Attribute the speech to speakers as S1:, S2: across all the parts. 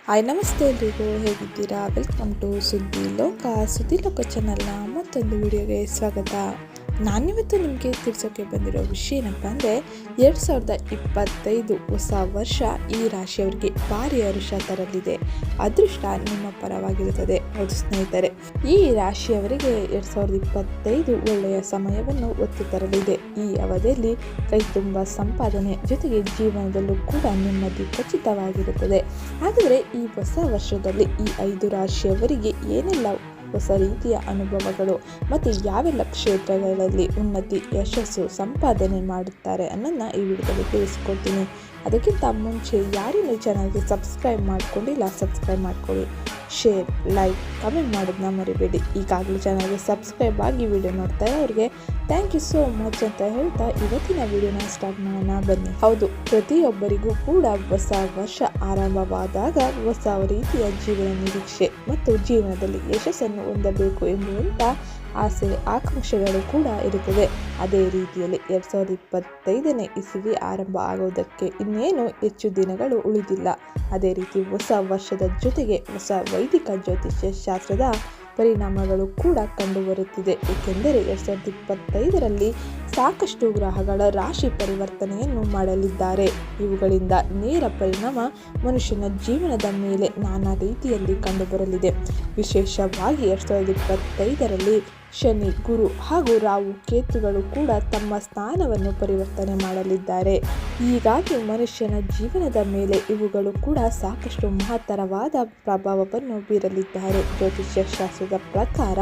S1: Hi ನಮಸ್ತೆ ಎಲ್ರಿಗೂ, ಹೇಗಿದ್ದೀರಾ? ವೆಲ್ಕಮ್ ಟು ಸುದ್ದಿ ಲೋಕ ಚಾನಲ್ನ ಮತ್ತೊಂದು ವಿಡಿಯೋಗೆ ಸ್ವಾಗತ. ನಾನಿವತ್ತು ನಿಮಗೆ ತಿಳಿಸೋಕ್ಕೆ ಬಂದಿರೋ ವಿಷಯ ಏನಪ್ಪ ಅಂದರೆ 2025 ಹೊಸ ವರ್ಷ ಈ ರಾಶಿಯವರಿಗೆ ಭಾರಿ ಹರುಷ ತರಲಿದೆ. ಅದೃಷ್ಟ ನಿಮ್ಮ ಪರವಾಗಿರುತ್ತದೆ. ಹೌದು ಸ್ನೇಹಿತರೆ, ಈ ರಾಶಿಯವರಿಗೆ 2025 ಒಳ್ಳೆಯ ಸಮಯವನ್ನು ಒತ್ತು ತರಲಿದೆ. ಈ ಅವಧಿಯಲ್ಲಿ ಕೈ ತುಂಬ ಸಂಪಾದನೆ ಜೊತೆಗೆ ಜೀವನದಲ್ಲೂ ಕೂಡ ನೆಮ್ಮದಿ ಖಚಿತವಾಗಿರುತ್ತದೆ. ಹಾಗಾದರೆ ಈ ಹೊಸ ವರ್ಷದಲ್ಲಿ ಈ 5 ರಾಶಿಯವರಿಗೆ ಏನೆಲ್ಲ ಹೊಸ ರೀತಿಯ ಅನುಭವಗಳು ಮತ್ತು ಯಾವೆಲ್ಲ ಕ್ಷೇತ್ರಗಳಲ್ಲಿ ಉನ್ನತಿ, ಯಶಸ್ಸು, ಸಂಪಾದನೆ ಮಾಡುತ್ತಾರೆ ಅನ್ನೋದನ್ನ ಈ ವಿಡಿಯೋದಲ್ಲಿ ತಿಳಿಸ್ಕೊಡ್ತೀನಿ. ಅದಕ್ಕಿಂತ ಮುಂಚೆ ಯಾರಿನ್ನೂ ಚಾನಲ್ಗೆ ಸಬ್ಸ್ಕ್ರೈಬ್ ಮಾಡ್ಕೊಂಡಿಲ್ಲ, ಸಬ್ಸ್ಕ್ರೈಬ್ ಮಾಡ್ಕೊಳ್ಳಿ. ಶೇರ್, ಲೈಕ್, ಕಮೆಂಟ್ ಮಾಡೋದನ್ನ ಮರಿಬೇಡಿ. ಈಗಾಗಲೇ ಚಾನಲ್ಗೆ ಸಬ್ಸ್ಕ್ರೈಬ್ ಆಗಿ ವಿಡಿಯೋ ನೋಡ್ತಾ ಇರೋರಿಗೆ ಥ್ಯಾಂಕ್ ಯು ಸೋ ಮಚ್ ಅಂತ ಹೇಳ್ತಾ ಇವತ್ತಿನ ವಿಡಿಯೋನ ಸ್ಟಾರ್ಟ್ ಮಾಡೋಣ ಬನ್ನಿ. ಹೌದು, ಪ್ರತಿಯೊಬ್ಬರಿಗೂ ಕೂಡ ಹೊಸ ವರ್ಷ ಆರಂಭವಾದಾಗ ಹೊಸ ರೀತಿಯ ಜೀವನ ನಿರೀಕ್ಷೆ ಮತ್ತು ಜೀವನದಲ್ಲಿ ಯಶಸ್ಸನ್ನು ಹೊಂದಬೇಕು ಎಂಬುವಂಥ ಆಸೆ, ಆಕಾಂಕ್ಷೆಗಳು ಕೂಡ ಇರುತ್ತದೆ. ಅದೇ ರೀತಿಯಲ್ಲಿ 2025ನೇ ಇಸವಿ ಆರಂಭ ಆಗೋದಕ್ಕೆ ಇನ್ನೇನು ಹೆಚ್ಚು ದಿನಗಳು ಉಳಿದಿಲ್ಲ. ಅದೇ ರೀತಿ ಹೊಸ ವರ್ಷದ ಜೊತೆಗೆ ಹೊಸ ವೈದಿಕ ಜ್ಯೋತಿಷ್ಯ ಶಾಸ್ತ್ರದ ಪರಿಣಾಮಗಳು ಕೂಡ ಕಂಡುಬರುತ್ತಿದೆ. ಏಕೆಂದರೆ 2025ರಲ್ಲಿ ಸಾಕಷ್ಟು ಗ್ರಹಗಳ ರಾಶಿ ಪರಿವರ್ತನೆಯನ್ನು ಮಾಡಲಿದ್ದಾರೆ. ಇವುಗಳಿಂದ ನೇರ ಪರಿಣಾಮ ಮನುಷ್ಯನ ಜೀವನದ ಮೇಲೆ ನಾನಾ ರೀತಿಯಲ್ಲಿ ಕಂಡುಬರಲಿದೆ. ವಿಶೇಷವಾಗಿ 2025ರಲ್ಲಿ ಶನಿ, ಗುರು ಹಾಗೂ ರಾಹು, ಕೇತುಗಳು ಕೂಡ ತಮ್ಮ ಸ್ಥಾನವನ್ನು ಪರಿವರ್ತನೆ ಮಾಡಲಿದ್ದಾರೆ. ಹೀಗಾಗಿ ಮನುಷ್ಯನ ಜೀವನದ ಮೇಲೆ ಇವುಗಳು ಕೂಡ ಸಾಕಷ್ಟು ಮಹತ್ತರವಾದ ಪ್ರಭಾವವನ್ನು ಬೀರಲಿದ್ದಾರೆ. ಜ್ಯೋತಿಷ್ಯ ಶಾಸ್ತ್ರದ ಪ್ರಕಾರ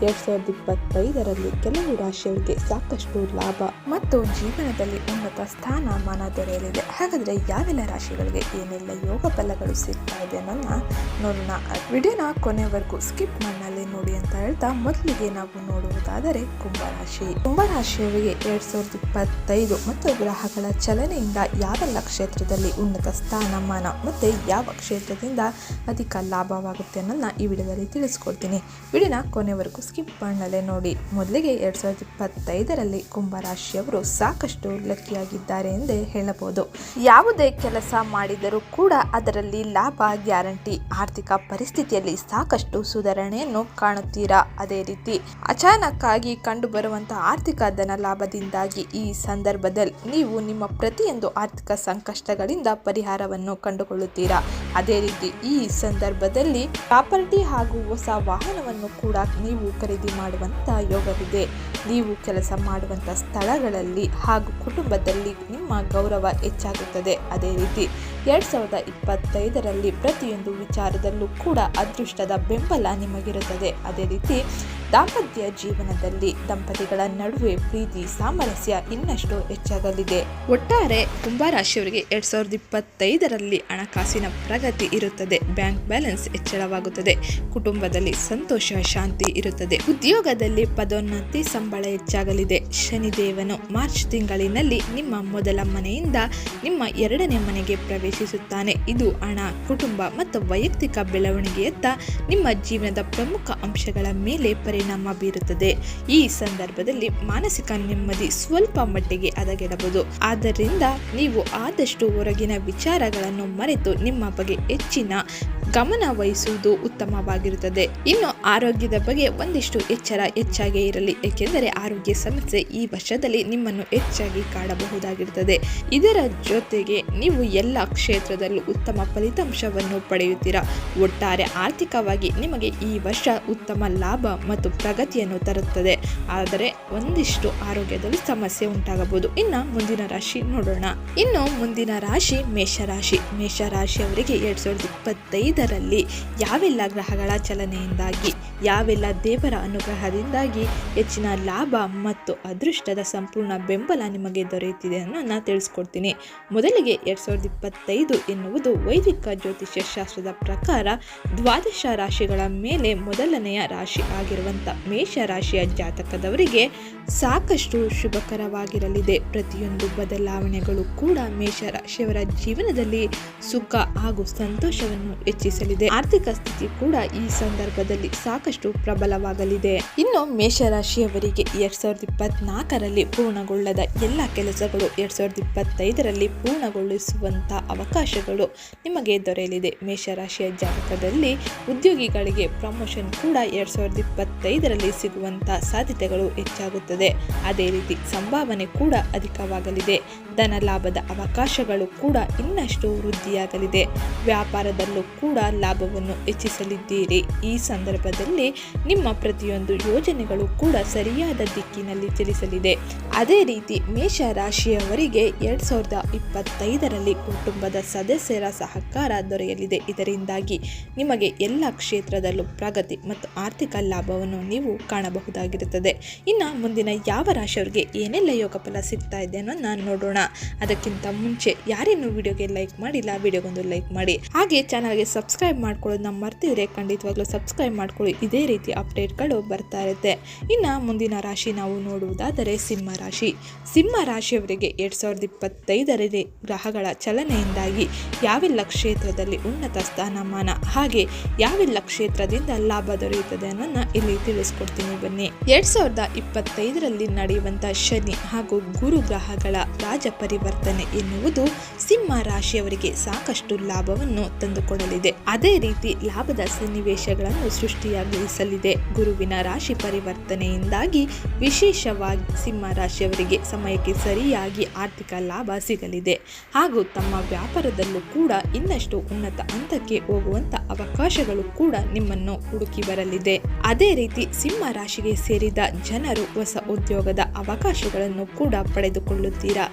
S1: 2025ರಲ್ಲಿ ಕೆಲವು ರಾಶಿಯವರಿಗೆ ಸಾಕಷ್ಟು ಲಾಭ ಮತ್ತು ಜೀವನದಲ್ಲಿ ಉನ್ನತ ಸ್ಥಾನಮಾನ ದೊರೆಯಲಿದೆ. ಹಾಗಾದರೆ ಯಾವೆಲ್ಲ ರಾಶಿಗಳಿಗೆ ಏನೆಲ್ಲ ಯೋಗ ಫಲಗಳು ಸಿಗ್ತಾ ಇದೆ ಅನ್ನೋದನ್ನ ನೋಡೋಣ. ವಿಡಿಯೋನ ಕೊನೆವರೆಗೂ ಸ್ಕಿಪ್ ಮಾಡಲಿ ನೋಡಿ ಅಂತ ಹೇಳ್ತಾ ಮೊದಲಿಗೆ ನಾವು ನೋಡುವುದಾದರೆ ಕುಂಭರಾಶಿಯವರಿಗೆ 2025 ಮತ್ತು ಗ್ರಹಗಳ ಚಲನೆಯಿಂದ ಯಾವೆಲ್ಲ ಕ್ಷೇತ್ರದಲ್ಲಿ ಉನ್ನತ ಸ್ಥಾನಮಾನ ಮತ್ತು ಯಾವ ಕ್ಷೇತ್ರದಿಂದ ಅಧಿಕ ಲಾಭವಾಗುತ್ತೆ ಅನ್ನೋದನ್ನ ಈ ವಿಡಿಯೋದಲ್ಲಿ ತಿಳಿಸ್ಕೊಡ್ತೀನಿ. ವಿಡಿಯೋನ ಕೊನೆವರೆಗೂ ಸ್ಕಿಪ್ ಮಾಡಲೇ ನೋಡಿ. ಮೊದಲಿಗೆ 2025ರಲ್ಲಿ ಕುಂಭರಾಶಿಯವರು ಸಾಕಷ್ಟು ಲಕ್ಕಿಯಾಗಿದ್ದಾರೆ ಎಂದೇ ಹೇಳಬಹುದು. ಯಾವುದೇ ಕೆಲಸ ಮಾಡಿದರೂ ಕೂಡ ಅದರಲ್ಲಿ ಲಾಭ ಗ್ಯಾರಂಟಿ. ಆರ್ಥಿಕ ಪರಿಸ್ಥಿತಿಯಲ್ಲಿ ಸಾಕಷ್ಟು ಸುಧಾರಣೆಯನ್ನು ಕಾಣುತ್ತೀರಾ. ಅದೇ ರೀತಿ ಅಚಾನಕ್ ಆಗಿ ಕಂಡುಬರುವಂತಹ ಆರ್ಥಿಕ ಧನ ಲಾಭದಿಂದಾಗಿ ಈ ಸಂದರ್ಭದಲ್ಲಿ ನೀವು ನಿಮ್ಮ ಪ್ರತಿಯೊಂದು ಆರ್ಥಿಕ ಸಂಕಷ್ಟಗಳಿಂದ ಪರಿಹಾರವನ್ನು ಕಂಡುಕೊಳ್ಳುತ್ತೀರಾ. ಅದೇ ರೀತಿ ಈ ಸಂದರ್ಭದಲ್ಲಿ ಪ್ರಾಪರ್ಟಿ ಹಾಗೂ ಹೊಸ ವಾಹನವನ್ನು ಕೂಡ ನೀವು ಖರೀದಿ ಮಾಡುವಂತ ಯೋಗವಿದೆ. ನೀವು ಕೆಲಸ ಮಾಡುವಂತ ಸ್ಥಳಗಳಲ್ಲಿ ಹಾಗೂ ಕುಟುಂಬದಲ್ಲಿ ನಿಮ್ಮ ಗೌರವ ಹೆಚ್ಚಾಗುತ್ತದೆ. ಅದೇ ರೀತಿ 2025ರಲ್ಲಿ ಪ್ರತಿಯೊಂದು ವಿಚಾರದಲ್ಲೂ ಕೂಡ ಅದೃಷ್ಟದ ಬೆಂಬಲ ನಿಮಗಿರುತ್ತದೆ. ಅದೇ ರೀತಿ ದಾಂಪತ್ಯ ಜೀವನದಲ್ಲಿ ದಂಪತಿಗಳ ನಡುವೆ ಪ್ರೀತಿ, ಸಾಮರಸ್ಯ ಇನ್ನಷ್ಟು ಹೆಚ್ಚಾಗಲಿದೆ. ಒಟ್ಟಾರೆ ಕುಂಭರಾಶಿಯವರಿಗೆ 2025ರಲ್ಲಿ ಹಣಕಾಸಿನ ಪ್ರಗತಿ ಇರುತ್ತದೆ. ಬ್ಯಾಂಕ್ ಬ್ಯಾಲೆನ್ಸ್ ಹೆಚ್ಚಳವಾಗುತ್ತದೆ. ಕುಟುಂಬದಲ್ಲಿ ಸಂತೋಷ, ಶಾಂತಿ ಇರುತ್ತದೆ. ಉದ್ಯೋಗದಲ್ಲಿ ಪದೋನ್ನತಿ, ಸಂಬಳ ಹೆಚ್ಚಾಗಲಿದೆ. ಶನಿದೇವನು ಮಾರ್ಚ್ ತಿಂಗಳಿನಲ್ಲಿ ನಿಮ್ಮ ಮೊದಲ ಮನೆಯಿಂದ ನಿಮ್ಮ 2ನೇ ಮನೆಗೆ ಪ್ರವೇಶಿಸುತ್ತಾನೆ. ಇದು ಹಣ, ಕುಟುಂಬ ಮತ್ತು ವೈಯಕ್ತಿಕ ಬೆಳವಣಿಗೆಯತ್ತ ನಿಮ್ಮ ಜೀವನದ ಪ್ರಮುಖ ಅಂಶಗಳ ಮೇಲೆ ಪರಿಣಾಮ ಬೀರುತ್ತದೆ. ಈ ಸಂದರ್ಭದಲ್ಲಿ ಮಾನಸಿಕ ನೆಮ್ಮದಿ ಸ್ವಲ್ಪ ಮಟ್ಟಿಗೆ ಹದಗೆಡಬಹುದು. ಆದ್ದರಿಂದ ನೀವು ಆದಷ್ಟು ಹೊರಗಿನ ವಿಚಾರಗಳನ್ನು ಮರೆತು ನಿಮ್ಮ ಬಗ್ಗೆ ಹೆಚ್ಚಿನ ಗಮನ ವಹಿಸುವುದು ಉತ್ತಮವಾಗಿರುತ್ತದೆ. ಇನ್ನು ಆರೋಗ್ಯದ ಬಗ್ಗೆ ಒಂದಿಷ್ಟು ಎಚ್ಚರ ಹೆಚ್ಚಾಗೇ ಇರಲಿ. ಏಕೆಂದರೆ ಆರೋಗ್ಯ ಸಮಸ್ಯೆ ಈ ವರ್ಷದಲ್ಲಿ ನಿಮ್ಮನ್ನು ಹೆಚ್ಚಾಗಿ ಕಾಡಬಹುದಾಗಿರುತ್ತದೆ. ಇದರ ಜೊತೆಗೆ ನೀವು ಎಲ್ಲ ಕ್ಷೇತ್ರದಲ್ಲೂ ಉತ್ತಮ ಫಲಿತಾಂಶವನ್ನು ಪಡೆಯುತ್ತೀರಾ. ಒಟ್ಟಾರೆ ಆರ್ಥಿಕವಾಗಿ ನಿಮಗೆ ಈ ವರ್ಷ ಉತ್ತಮ ಲಾಭ ಮತ್ತು ಪ್ರಗತಿಯನ್ನು ತರುತ್ತದೆ. ಆದರೆ ಒಂದಿಷ್ಟು ಆರೋಗ್ಯದಲ್ಲಿ ಸಮಸ್ಯೆ ಉಂಟಾಗಬಹುದು. ಇನ್ನು ಮುಂದಿನ ರಾಶಿ ನೋಡೋಣ. ಇನ್ನು ಮುಂದಿನ ರಾಶಿ ಮೇಷರಾಶಿಯವರಿಗೆ 2025ರಲ್ಲಿ ಯಾವೆಲ್ಲ ಗ್ರಹಗಳ ಚಲನೆಯಿಂದಾಗಿ, ಯಾವೆಲ್ಲ ದೇವರ ಅನುಗ್ರಹದಿಂದಾಗಿ ಹೆಚ್ಚಿನ ಲಾಭ ಮತ್ತು ಅದೃಷ್ಟದ ಸಂಪೂರ್ಣ ಬೆಂಬಲ ನಿಮಗೆ ದೊರೆಯುತ್ತಿದೆ ಅನ್ನೋದನ್ನ ತಿಳಿಸ್ಕೊಡ್ತೀನಿ. ಮೊದಲಿಗೆ 2025 ಎನ್ನುವುದು ವೈದಿಕ ಜ್ಯೋತಿಷ್ಯ ಶಾಸ್ತ್ರದ ಪ್ರಕಾರ ದ್ವಾದಶ ರಾಶಿಗಳ ಮೇಲೆ ಮೊದಲನೆಯ ರಾಶಿ ಆಗಿರುವಂಥ ಹುಟ್ಟಿರುವಂಥ ಮೇಷರಾಶಿಯ ಜಾತಕದವರಿಗೆ ಸಾಕಷ್ಟು ಶುಭಕರವಾಗಿರಲಿದೆ. ಪ್ರತಿಯೊಂದು ಬದಲಾವಣೆಗಳು ಕೂಡ ಮೇಷರಾಶಿಯವರ ಜೀವನದಲ್ಲಿ ಸುಖ ಹಾಗೂ ಸಂತೋಷವನ್ನು ಹೆಚ್ಚಿಸಲಿದೆ. ಆರ್ಥಿಕ ಸ್ಥಿತಿ ಕೂಡ ಈ ಸಂದರ್ಭದಲ್ಲಿ ಸಾಕಷ್ಟು ಪ್ರಬಲವಾಗಲಿದೆ. ಇನ್ನು ಮೇಷರಾಶಿಯವರಿಗೆ 2024ರಲ್ಲಿ ಪೂರ್ಣಗೊಳ್ಳದ ಎಲ್ಲ ಕೆಲಸಗಳು 2025ರಲ್ಲಿ ಪೂರ್ಣಗೊಳಿಸುವಂತ ಅವಕಾಶಗಳು ನಿಮಗೆ ದೊರೆಯಲಿದೆ. ಮೇಷರಾಶಿಯ ಜಾತಕದಲ್ಲಿ ಉದ್ಯೋಗಿಗಳಿಗೆ ಪ್ರಮೋಷನ್ ಕೂಡ 2025ರಲ್ಲಿ ಸಿಗುವಂತ ಸಾಧ್ಯತೆಗಳು ಹೆಚ್ಚಾಗುತ್ತದೆ. ಅದೇ ರೀತಿ ಸಂಭಾವನೆ ಕೂಡ ಅಧಿಕವಾಗಲಿದೆ. ಧನ ಲಾಭದ ಅವಕಾಶಗಳು ಕೂಡ ಇನ್ನಷ್ಟು ವೃದ್ಧಿಯಾಗಲಿದೆ. ವ್ಯಾಪಾರದಲ್ಲೂ ಕೂಡ ಲಾಭವನ್ನು ಹೆಚ್ಚಿಸಲಿದ್ದೀರಿ. ಈ ಸಂದರ್ಭದಲ್ಲಿ ನಿಮ್ಮ ಪ್ರತಿಯೊಂದು ಯೋಜನೆಗಳು ಕೂಡ ಸರಿಯಾದ ದಿಕ್ಕಿನಲ್ಲಿ ಚಲಿಸಲಿದೆ. ಅದೇ ರೀತಿ ಮೇಷರಾಶಿಯವರಿಗೆ 2025ರಲ್ಲಿ ಕುಟುಂಬದ ಸದಸ್ಯರ ಸಹಕಾರ ದೊರೆಯಲಿದೆ. ಇದರಿಂದಾಗಿ ನಿಮಗೆ ಎಲ್ಲ ಕ್ಷೇತ್ರದಲ್ಲೂ ಪ್ರಗತಿ ಮತ್ತು ಆರ್ಥಿಕ ಲಾಭವನ್ನು ನೀವು ಕಾಣಬಹುದಾಗಿರುತ್ತದೆ. ಇನ್ನು ಮುಂದಿನ ಯಾವ ರಾಶಿಯವರಿಗೆ ಏನೆಲ್ಲ ಯೋಗ ಫಲ ಸಿಗ್ತಾ ಇದೆ ಅನ್ನೋದನ್ನ ನೋಡೋಣ. ಅದಕ್ಕಿಂತ ಮುಂಚೆ ಯಾರೇನು ವಿಡಿಯೋಗೆ ಲೈಕ್ ಮಾಡಿಲ್ಲ, ವಿಡಿಯೋಗೊಂದು ಲೈಕ್ ಮಾಡಿ. ಹಾಗೆ ಚಾನಲ್ಗೆ ಸಬ್ಸ್ಕ್ರೈಬ್ ಮಾಡ್ಕೊಳ್ಳೋದನ್ನ ಮರ್ತಿದ್ರೆ ಖಂಡಿತವಾಗ್ಲೂ ಸಬ್ಸ್ಕ್ರೈಬ್ ಮಾಡ್ಕೊಳ್ಳಿ. ಇದೇ ರೀತಿ ಅಪ್ಡೇಟ್ಗಳು ಬರ್ತಾ ಇರುತ್ತೆ. ಇನ್ನು ಮುಂದಿನ ರಾಶಿ ನಾವು ನೋಡುವುದಾದರೆ ಸಿಂಹ ರಾಶಿ. ಸಿಂಹ ರಾಶಿಯವರಿಗೆ 2025ರಲ್ಲಿ ಗ್ರಹಗಳ ಚಲನೆಯಿಂದಾಗಿ ಯಾವೆಲ್ಲ ಕ್ಷೇತ್ರದಲ್ಲಿ ಉನ್ನತ ಸ್ಥಾನಮಾನ ಹಾಗೆ ಯಾವೆಲ್ಲ ಕ್ಷೇತ್ರದಿಂದ ಲಾಭ ದೊರೆಯುತ್ತದೆ ಅನ್ನೋದನ್ನ ಇಲ್ಲಿ ತಿಳಿಸ್ಕೊಡ್ತೀನಿ ಬನ್ನಿ. 2025ರಲ್ಲಿ ನಡೆಯುವಂತ ಶನಿ ಹಾಗೂ ಗುರು ಗ್ರಹಗಳ ರಾಜ ಪರಿವರ್ತನೆ ಎನ್ನುವುದು ಸಿಂಹ ರಾಶಿಯವರಿಗೆ ಸಾಕಷ್ಟು ಲಾಭವನ್ನು ತಂದುಕೊಡಲಿದೆ. ಅದೇ ರೀತಿ ಲಾಭದ ಸನ್ನಿವೇಶಗಳನ್ನು ಸೃಷ್ಟಿಯಾಗಿಸಲಿದೆ. ಗುರುವಿನ ರಾಶಿ ಪರಿವರ್ತನೆಯಿಂದಾಗಿ ವಿಶೇಷವಾಗಿ ಸಿಂಹ ರಾಶಿಯವರಿಗೆ ಸಮಯಕ್ಕೆ ಸರಿಯಾಗಿ ಆರ್ಥಿಕ ಲಾಭ ಸಿಗಲಿದೆ ಹಾಗೂ ತಮ್ಮ ವ್ಯಾಪಾರದಲ್ಲೂ ಕೂಡ ಇನ್ನಷ್ಟು ಉನ್ನತ ಹಂತಕ್ಕೆ ಹೋಗುವಂತ ಅವಕಾಶಗಳು ಕೂಡ ನಿಮ್ಮನ್ನು ಹುಡುಕಿ ಬರಲಿದೆ. ಅದೇ ರೀತಿ ಸಿಂಹ ರಾಶಿಗೆ ಸೇರಿದ ಜನರು ಹೊಸ ಉದ್ಯೋಗದ ಅವಕಾಶಗಳನ್ನು ಕೂಡ ಪಡೆದುಕೊಳ್ಳುತ್ತೀರಾ.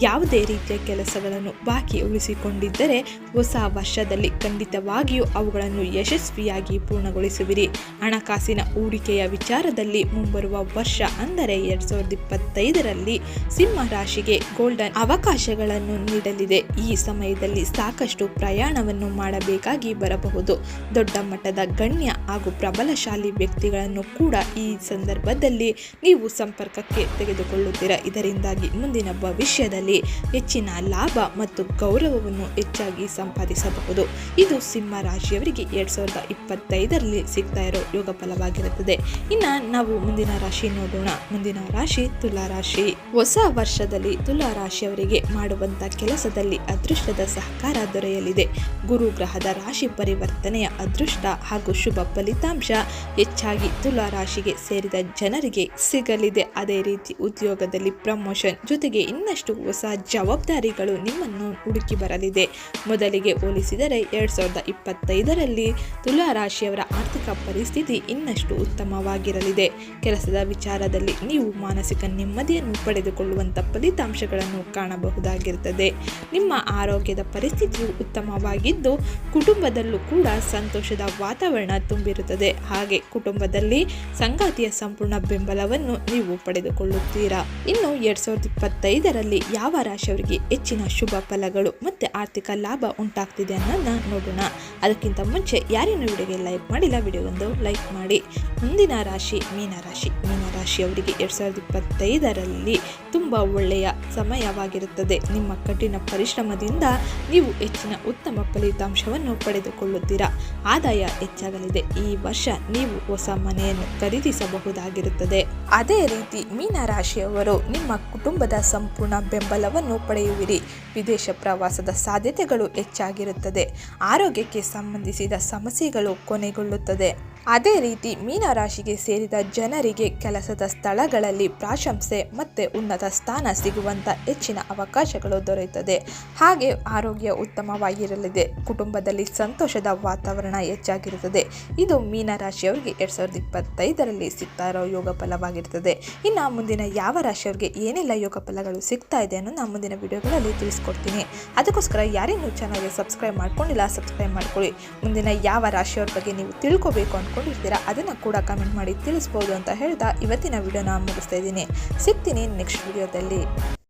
S1: ಯಾವುದೇ ರೀತಿಯ ಕೆಲಸಗಳನ್ನು ಬಾಕಿ ಉಳಿಸಿಕೊಂಡಿದ್ದರೆ ಹೊಸ ವರ್ಷದಲ್ಲಿ ಖಂಡಿತವಾಗಿಯೂ ಅವುಗಳನ್ನು ಯಶಸ್ವಿಯಾಗಿ ಪೂರ್ಣಗೊಳಿಸುವಿರಿ. ಹಣಕಾಸಿನ ಹೂಡಿಕೆಯ ವಿಚಾರದಲ್ಲಿ ಮುಂಬರುವ ವರ್ಷ ಅಂದರೆ 2025ರಲ್ಲಿ ಸಿಂಹ ರಾಶಿಗೆ ಗೋಲ್ಡನ್ ಅವಕಾಶಗಳನ್ನು ನೀಡಲಿದೆ. ಈ ಸಮಯದಲ್ಲಿ ಸಾಕಷ್ಟು ಪ್ರಯಾಣವನ್ನು ಮಾಡಬೇಕಾಗಿ ಬರಬಹುದು. ದೊಡ್ಡ ಮಟ್ಟದ ಗಣ್ಯ ಹಾಗೂ ಪ್ರಬಲಶಾಲಿ ವ್ಯಕ್ತಿಗಳನ್ನು ಕೂಡ ಈ ಸಂದರ್ಭದಲ್ಲಿ ನೀವು ಸಂಪರ್ಕಕ್ಕೆ ತೆಗೆದುಕೊಳ್ಳುತ್ತೀರಾ. ಇದರಿಂದಾಗಿ ಮುಂದಿನ ಭವಿಷ್ಯದಲ್ಲಿ ಹೆಚ್ಚಿನ ಲಾಭ ಮತ್ತು ಗೌರವವನ್ನು ಹೆಚ್ಚಾಗಿ ಸಂಪಾದಿಸಬಹುದು. ಇದು ಸಿಂಹ ರಾಶಿಯವರಿಗೆ 2025ರಲ್ಲಿ ಸಿಗ್ತಾ ಇರೋ ಯೋಗ ಫಲವಾಗಿರುತ್ತದೆ. ಇನ್ನು ನಾವು ಮುಂದಿನ ರಾಶಿ ನೋಡೋಣ. ಮುಂದಿನ ರಾಶಿ ತುಲಾ ರಾಶಿ. ಹೊಸ ವರ್ಷದಲ್ಲಿ ತುಲಾ ರಾಶಿಯವರಿಗೆ ಮಾಡುವಂತ ಕೆಲಸದಲ್ಲಿ ಅದೃಷ್ಟದ ಸಹಕಾರ ದೊರೆಯಲಿದೆ. ಗುರು ಗ್ರಹದ ರಾಶಿ ಪರಿವರ್ತನೆಯ ಅದೃಷ್ಟ ಹಾಗೂ ಶುಭ ಫಲಿತಾಂಶ ಹೆಚ್ಚಾಗಿ ತುಲಾ ರಾಶಿಗೆ ಸೇರಿದ ಜನರಿಗೆ ಸಿಗಲಿದೆ. ಅದೇ ರೀತಿ ಉದ್ಯೋಗದಲ್ಲಿ ಪ್ರಮೋಷನ್ ಜೊತೆಗೆ ಇನ್ನಷ್ಟು ಹೊಸ ಜವಾಬ್ದಾರಿಗಳು ನಿಮ್ಮನ್ನು ಹುಡುಕಿ ಬರಲಿದೆ. ಮೊದಲಿಗೆ ಹೋಲಿಸಿದರೆ 2025ರಲ್ಲಿ ತುಲಾ ರಾಶಿಯವರ ಆರ್ಥಿಕ ಪರಿಸ್ಥಿತಿ ಇನ್ನಷ್ಟು ಉತ್ತಮವಾಗಿರಲಿದೆ. ಕೆಲಸದ ವಿಚಾರದಲ್ಲಿ ನೀವು ಮಾನಸಿಕ ನೆಮ್ಮದಿಯನ್ನು ಪಡೆದುಕೊಳ್ಳುವಂತ ಫಲಿತಾಂಶಗಳನ್ನು ಕಾಣಬಹುದಾಗಿರುತ್ತದೆ. ನಿಮ್ಮ ಆರೋಗ್ಯದ ಪರಿಸ್ಥಿತಿಯು ಉತ್ತಮವಾಗಿದ್ದು ಕುಟುಂಬದಲ್ಲೂ ಕೂಡ ಸಂತೋಷದ ವಾತಾವರಣ ತುಂಬಿರುತ್ತದೆ. ಹಾಗೆ ಕುಟುಂಬದಲ್ಲಿ ಸಂಗಾತಿಯ ಸಂಪೂರ್ಣ ಬೆಂಬಲವನ್ನು ನೀವು ಪಡೆದುಕೊಳ್ಳುತ್ತೀರಾ. ಇನ್ನು 2025ರಲ್ಲಿ ಯಾವ ರಾಶಿಯವರಿಗೆ ಹೆಚ್ಚಿನ ಶುಭ ಫಲಗಳು ಮತ್ತೆ ಆರ್ಥಿಕ ಲಾಭ ಉಂಟಾಗ್ತಿದೆ ಅನ್ನೋದನ್ನ ನೋಡೋಣ. ಅದಕ್ಕಿಂತ ಮುಂಚೆ ಯಾರೇನು ವಿಡಿಯೋಗೆ ಲೈಕ್ ಮಾಡಿಲ್ಲ, ವಿಡಿಯೋಗೊಂದು ಲೈಕ್ ಮಾಡಿ. ಮುಂದಿನ ರಾಶಿ ಮೀನರಾಶಿ. ಮೀನರಾಶಿಯವರಿಗೆ 2025ರಲ್ಲಿ ತುಂಬ ಒಳ್ಳೆಯ ಸಮಯವಾಗಿರುತ್ತದೆ. ನಿಮ್ಮ ಕಠಿಣ ಪರಿಶ್ರಮದಿಂದ ನೀವು ಹೆಚ್ಚಿನ ಉತ್ತಮ ಫಲಿತಾಂಶವನ್ನು ಪಡೆದುಕೊಳ್ಳುತ್ತೀರಾ. ಆದಾಯ ಹೆಚ್ಚಾಗಲಿದೆ. ಈ ವರ್ಷ ನೀವು ಹೊಸ ಮನೆಯನ್ನು ಖರೀದಿಸಬಹುದಾಗಿರುತ್ತದೆ. ಅದೇ ರೀತಿ ಮೀನರಾಶಿಯವರು ನಿಮ್ಮ ಕುಟುಂಬದ ಸಂಪೂರ್ಣ ಬೆಂಬಲವನ್ನು ಪಡೆಯುವಿರಿ. ವಿದೇಶ ಪ್ರವಾಸದ ಸಾಧ್ಯತೆಗಳು ಹೆಚ್ಚಾಗಿರುತ್ತದೆ. ಆರೋಗ್ಯಕ್ಕೆ ಸಂಬಂಧಿಸಿದ ಸಮಸ್ಯೆಗಳು ಕೊನೆಗೊಳ್ಳುತ್ತದೆ. ಅದೇ ರೀತಿ ಮೀನರಾಶಿಗೆ ಸೇರಿದ ಜನರಿಗೆ ಕೆಲಸದ ಸ್ಥಳಗಳಲ್ಲಿ ಪ್ರಶಂಸೆ ಮತ್ತು ಉನ್ನತ ಸ್ಥಾನ ಸಿಗುವಂಥ ಹೆಚ್ಚಿನ ಅವಕಾಶಗಳು ದೊರೆಯುತ್ತದೆ. ಹಾಗೆ ಆರೋಗ್ಯ ಉತ್ತಮವಾಗಿರಲಿದೆ. ಕುಟುಂಬದಲ್ಲಿ ಸಂತೋಷದ ವಾತಾವರಣ ಹೆಚ್ಚಾಗಿರುತ್ತದೆ. ಇದು ಮೀನರಾಶಿಯವರಿಗೆ 2025ರಲ್ಲಿ ಸಿಗ್ತಾ ಇರೋ ಯೋಗ ಫಲವಾಗಿರ್ತದೆ. ಇನ್ನು ಮುಂದಿನ ಯಾವ ರಾಶಿಯವರಿಗೆ ಏನೆಲ್ಲ ಯೋಗ ಫಲಗಳು ಸಿಗ್ತಾ ಇದೆ ಅನ್ನೋ ನಾನು ಮುಂದಿನ ವಿಡಿಯೋಗಳಲ್ಲಿ ತಿಳಿಸ್ಕೊಡ್ತೀನಿ. ಅದಕ್ಕೋಸ್ಕರ ಯಾರೇನು ಚಾನಲ್ಗೆ ಸಬ್ಸ್ಕ್ರೈಬ್ ಮಾಡ್ಕೊಂಡಿಲ್ಲ, ಸಬ್ಸ್ಕ್ರೈಬ್ ಮಾಡ್ಕೊಳ್ಳಿ. ಮುಂದಿನ ಯಾವ ರಾಶಿಯವ್ರ ಬಗ್ಗೆ ನೀವು ತಿಳ್ಕೊಬೇಕು ಅಂದ್ಕೊಂಡಿರ್ತೀರಾ ಅದನ್ನು ಕೂಡ ಕಮೆಂಟ್ ಮಾಡಿ ತಿಳಿಸ್ಬೋದು ಅಂತ ಹೇಳ್ತಾ ಇವತ್ತಿನ ವಿಡಿಯೋನ ಮುಗಿಸ್ತಾ ಇದ್ದೀನಿ. ಸಿಗ್ತೀನಿ ನೆಕ್ಸ್ಟ್ ವಿಡಿಯೋದಲ್ಲಿ.